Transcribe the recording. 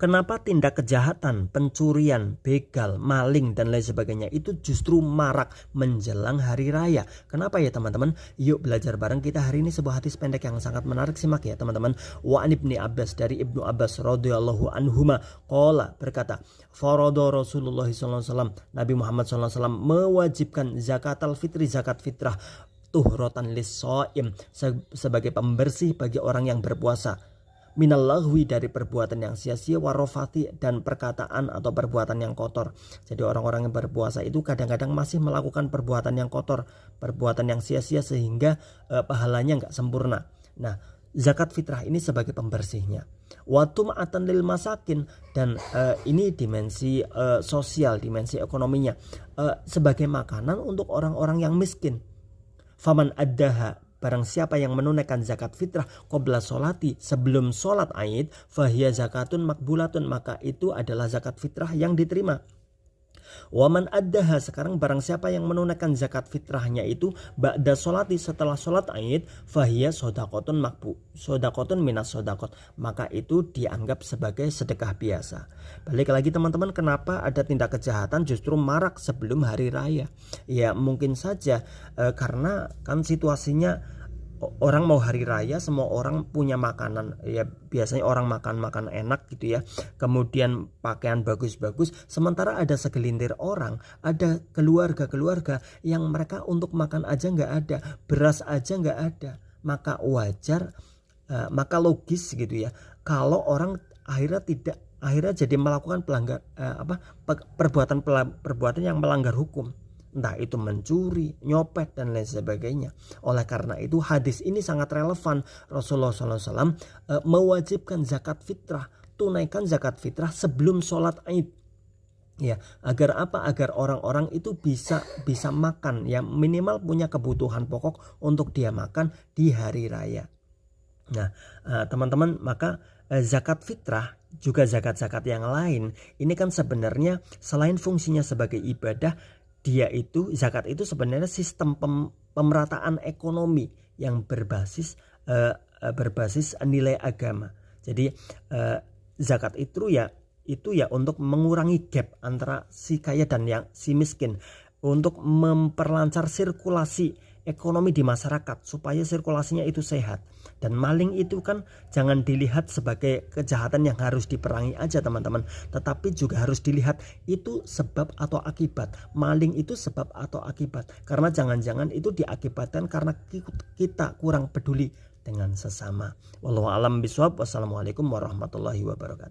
Kenapa tindak kejahatan, pencurian, begal, maling dan lain sebagainya itu justru marak menjelang hari raya? Kenapa ya teman-teman? Yuk belajar bareng kita hari ini sebuah hadis pendek yang sangat menarik, simak ya teman-teman. Wa an Ibni Abbas, dari Ibnu Abbas radhiyallahu anhuma qala, berkata, farada Rasulullah sallallahu alaihi wasallam, Nabi Muhammad sallallahu alaihi wasallam mewajibkan zakatul fitri, zakat fitrah, tuhratan lis-shaim, sebagai pembersih bagi orang yang berpuasa, minal lahwi, dari perbuatan yang sia-sia, warofati, dan perkataan atau perbuatan yang kotor. Jadi orang-orang yang berpuasa itu kadang-kadang masih melakukan perbuatan yang kotor, perbuatan yang sia-sia, sehingga pahalanya nggak sempurna. Nah, zakat fitrah ini sebagai pembersihnya. Watum'atan lil masakin, dan ini dimensi sosial, dimensi ekonominya, sebagai makanan untuk orang-orang yang miskin. Faman addaha, barang siapa yang menunaikan zakat fitrah qabla sholati, sebelum sholat Aid, fahiya zakatun makbulatun, maka itu adalah zakat fitrah yang diterima. Waman addaha, sekarang barang siapa yang menunaikan zakat fitrahnya itu ba'da sholati, setelah sholat Aid, fahiya sodakotun sodakotun minas sodakot, maka itu dianggap sebagai sedekah biasa. Balik lagi teman-teman, kenapa ada tindak kejahatan justru marak sebelum hari raya? Ya mungkin saja karena kan situasinya orang mau hari raya, semua orang punya makanan, ya biasanya orang makan enak gitu ya, kemudian pakaian bagus-bagus, sementara ada segelintir orang, ada keluarga yang mereka untuk makan aja nggak ada, beras aja nggak ada. Maka wajar, maka logis gitu ya, kalau orang akhirnya jadi melakukan perbuatan yang melanggar hukum, entah itu mencuri, nyopet, dan lain sebagainya. Oleh karena itu hadis ini sangat relevan. Rasulullah SAW mewajibkan zakat fitrah, tunaikan zakat fitrah sebelum sholat Aid. Ya, agar apa? Agar orang-orang itu bisa makan, ya minimal punya kebutuhan pokok untuk dia makan di hari raya. Nah, teman-teman, maka zakat fitrah juga zakat-zakat yang lain ini kan sebenarnya selain fungsinya sebagai ibadah, zakat itu sebenarnya sistem pemerataan ekonomi yang berbasis nilai agama. Jadi zakat itu ya untuk mengurangi gap antara si kaya dan si miskin, untuk memperlancar sirkulasi ekonomi di masyarakat supaya sirkulasinya itu sehat. Dan maling itu kan jangan dilihat sebagai kejahatan yang harus diperangi aja teman-teman, tetapi juga harus dilihat itu sebab atau akibat. Maling itu sebab atau akibat, karena jangan-jangan itu diakibatkan karena kita kurang peduli dengan sesama. Wallahu a'lam bishawab. Wassalamualaikum warahmatullahi wabarakatuh.